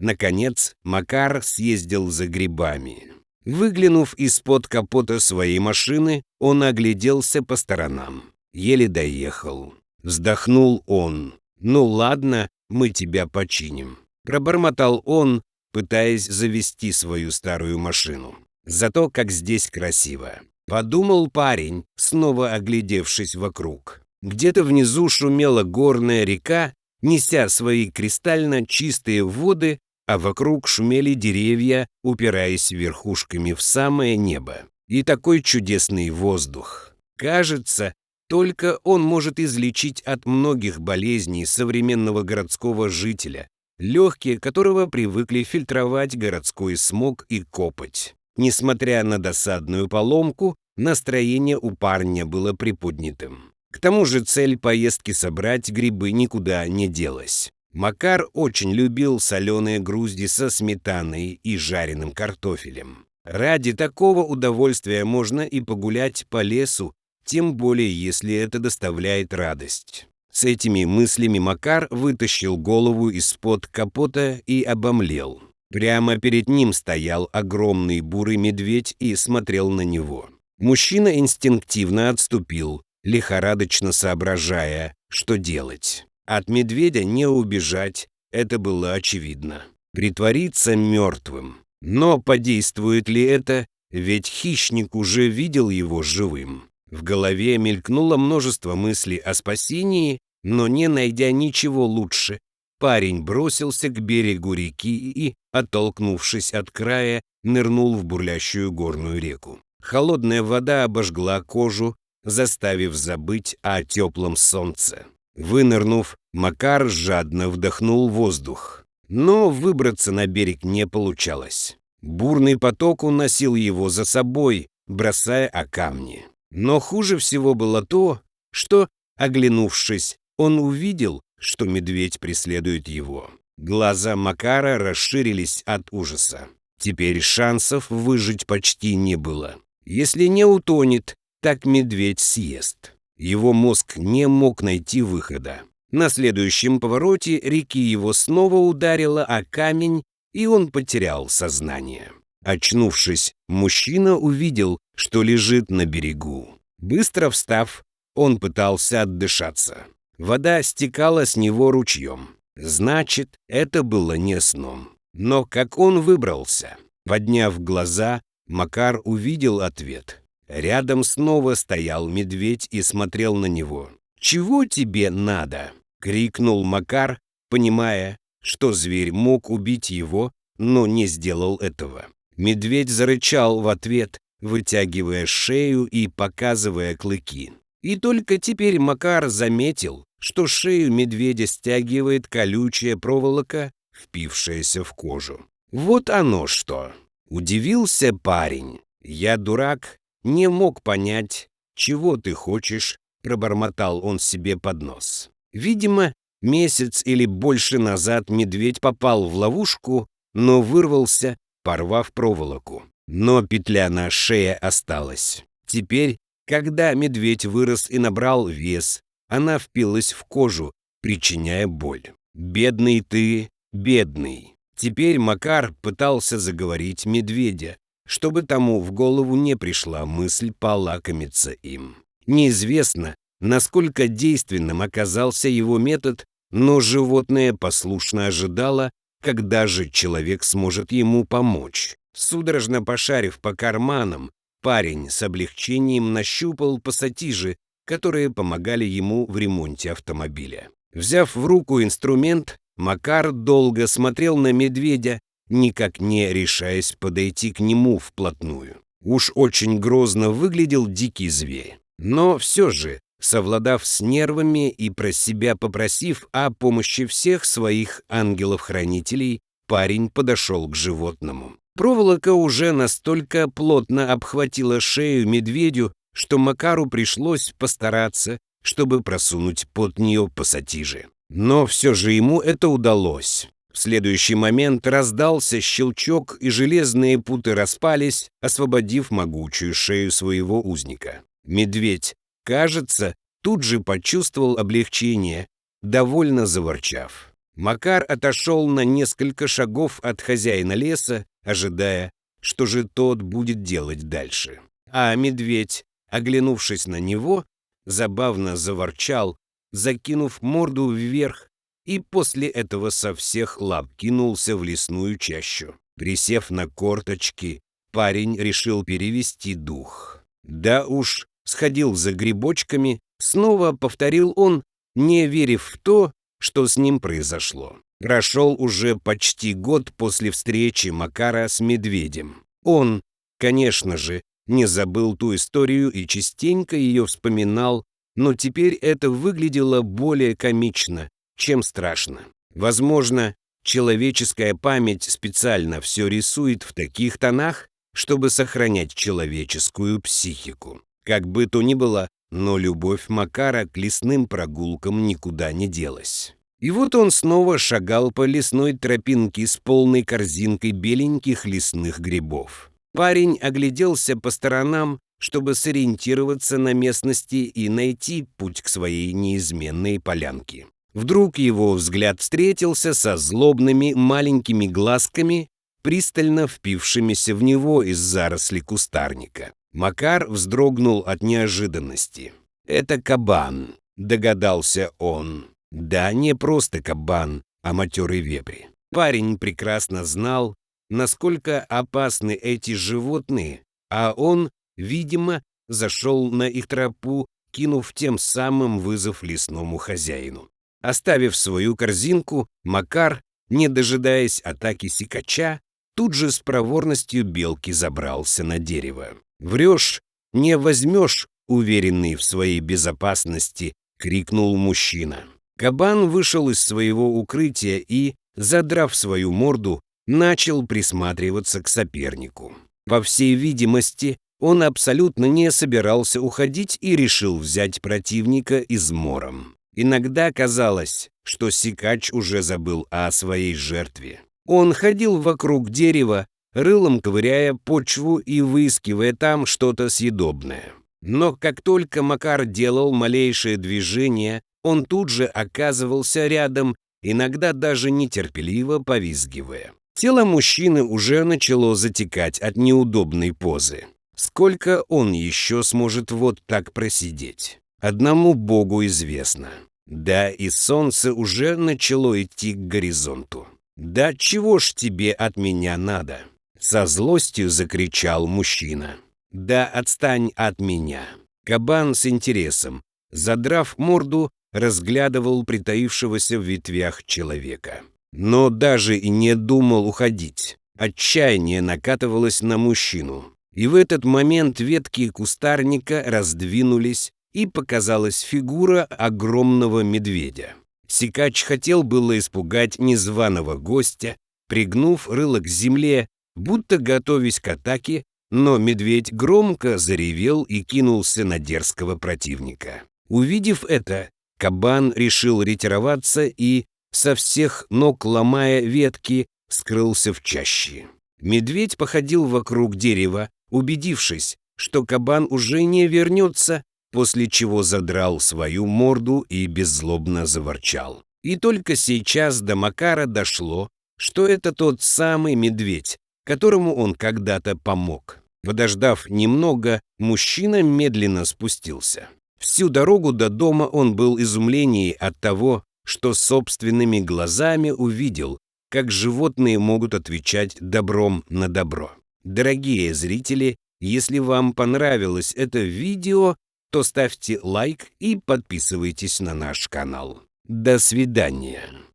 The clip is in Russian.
Наконец, Макар съездил за грибами. Выглянув из-под капота своей машины, он огляделся по сторонам. Еле доехал. Вздохнул он. «Ну ладно, мы тебя починим», — пробормотал он, пытаясь завести свою старую машину. «Зато как здесь красиво», — подумал парень, снова оглядевшись вокруг. Где-то внизу шумела горная река, неся свои кристально чистые воды, а вокруг шумели деревья, упираясь верхушками в самое небо. И такой чудесный воздух. Кажется, только он может излечить от многих болезней современного городского жителя, легкие которого привыкли фильтровать городской смог и копоть. Несмотря на досадную поломку, настроение у парня было приподнятым. К тому же цель поездки собрать грибы никуда не делась. Макар очень любил соленые грузди со сметаной и жареным картофелем. Ради такого удовольствия можно и погулять по лесу, тем более если это доставляет радость. С этими мыслями Макар вытащил голову из-под капота и обомлел. Прямо перед ним стоял огромный бурый медведь и смотрел на него. Мужчина инстинктивно отступил, лихорадочно соображая, что делать. От медведя не убежать, это было очевидно. Притвориться мертвым. Но подействует ли это, ведь хищник уже видел его живым. В голове мелькнуло множество мыслей о спасении, но не найдя ничего лучше, парень бросился к берегу реки и, оттолкнувшись от края, нырнул в бурлящую горную реку. Холодная вода обожгла кожу, заставив забыть о теплом солнце. Вынырнув, Макар жадно вдохнул воздух. Но выбраться на берег не получалось. Бурный поток уносил его за собой, бросая о камни. Но хуже всего было то, что, оглянувшись, он увидел, что медведь преследует его. Глаза Макара расширились от ужаса. Теперь шансов выжить почти не было. Если не утонет, так медведь съест. Его мозг не мог найти выхода. На следующем повороте реки его снова ударило о камень, и он потерял сознание. Очнувшись, мужчина увидел, что лежит на берегу. Быстро встав, он пытался отдышаться. Вода стекала с него ручьем. Значит, это было не сном. Но как он выбрался? Подняв глаза, Макар увидел ответ. Рядом снова стоял медведь и смотрел на него. «Чего тебе надо?» — крикнул Макар, понимая, что зверь мог убить его, но не сделал этого. Медведь зарычал в ответ, вытягивая шею и показывая клыки. И только теперь Макар заметил, что шею медведя стягивает колючая проволока, впившаяся в кожу. «Вот оно что!» — удивился парень. «Я дурак, не мог понять, чего ты хочешь», — пробормотал он себе под нос. Видимо, месяц или больше назад медведь попал в ловушку, но вырвался, порвав проволоку. Но петля на шее осталась. Теперь, когда медведь вырос и набрал вес, она впилась в кожу, причиняя боль. «Бедный ты, бедный». Теперь Макар пытался заговорить медведя, чтобы тому в голову не пришла мысль полакомиться им. Неизвестно, насколько действенным оказался его метод, но животное послушно ожидало, когда же человек сможет ему помочь. Судорожно пошарив по карманам, парень с облегчением нащупал пассатижи, которые помогали ему в ремонте автомобиля. Взяв в руку инструмент, Макар долго смотрел на медведя, никак не решаясь подойти к нему вплотную. Уж очень грозно выглядел дикий зверь. Но все же, совладав с нервами и про себя попросив о помощи всех своих ангелов-хранителей, парень подошел к животному. Проволока уже настолько плотно обхватила шею медведю, что Макару пришлось постараться, чтобы просунуть под нее пассатижи. Но все же ему это удалось. В следующий момент раздался щелчок, и железные путы распались, освободив могучую шею своего узника. Медведь, кажется, тут же почувствовал облегчение, довольно заворчав. Макар отошел на несколько шагов от хозяина леса, ожидая, что же тот будет делать дальше. А медведь, оглянувшись на него, забавно заворчал, закинув морду вверх, и после этого со всех лап кинулся в лесную чащу. Присев на корточки, парень решил перевести дух. Да уж, сходил за грибочками, снова повторил он, не верив в то, что с ним произошло. Прошел уже почти год после встречи Макара с медведем. Он, конечно же, не забыл ту историю и частенько ее вспоминал, но теперь это выглядело более комично, чем страшно. Возможно, человеческая память специально все рисует в таких тонах, чтобы сохранять человеческую психику. Как бы то ни было, но любовь Макара к лесным прогулкам никуда не делась. И вот он снова шагал по лесной тропинке с полной корзинкой беленьких лесных грибов. Парень огляделся по сторонам, чтобы сориентироваться на местности и найти путь к своей неизменной полянке. Вдруг его взгляд встретился со злобными маленькими глазками, пристально впившимися в него из зарослей кустарника. Макар вздрогнул от неожиданности. «Это кабан», — догадался он. Да, не просто кабан, а матерый вепрь. Парень прекрасно знал, насколько опасны эти животные, а он, видимо, зашел на их тропу, кинув тем самым вызов лесному хозяину. Оставив свою корзинку, Макар, не дожидаясь атаки сикача, тут же с проворностью белки забрался на дерево. «Врешь, не возьмешь», уверенный в своей безопасности, крикнул мужчина. Кабан вышел из своего укрытия и, задрав свою морду, начал присматриваться к сопернику. По всей видимости, он абсолютно не собирался уходить и решил взять противника измором. Иногда казалось, что сикач уже забыл о своей жертве. Он ходил вокруг дерева, рылом ковыряя почву и выискивая там что-то съедобное. Но как только Макар делал малейшее движение, он тут же оказывался рядом, иногда даже нетерпеливо повизгивая. Тело мужчины уже начало затекать от неудобной позы. Сколько он еще сможет вот так просидеть? Одному Богу известно. Да, и солнце уже начало идти к горизонту. «Да чего ж тебе от меня надо?» Со злостью закричал мужчина. «Да отстань от меня!» Кабан с интересом, задрав морду, разглядывал притаившегося в ветвях человека. Но даже и не думал уходить. Отчаяние накатывалось на мужчину. И в этот момент ветки кустарника раздвинулись, и показалась фигура огромного медведя. Сикач хотел было испугать незваного гостя, пригнув рыло к земле, будто готовясь к атаке, но медведь громко заревел и кинулся на дерзкого противника. Увидев это, кабан решил ретироваться и, со всех ног ломая ветки, скрылся в чаще. Медведь походил вокруг дерева, убедившись, что кабан уже не вернется, после чего задрал свою морду и беззлобно заворчал. И только сейчас до Макара дошло, что это тот самый медведь, которому он когда-то помог. Подождав немного, мужчина медленно спустился. Всю дорогу до дома он был в изумлении от того, что собственными глазами увидел, как животные могут отвечать добром на добро. Дорогие зрители, если вам понравилось это видео, то ставьте лайк и подписывайтесь на наш канал. До свидания.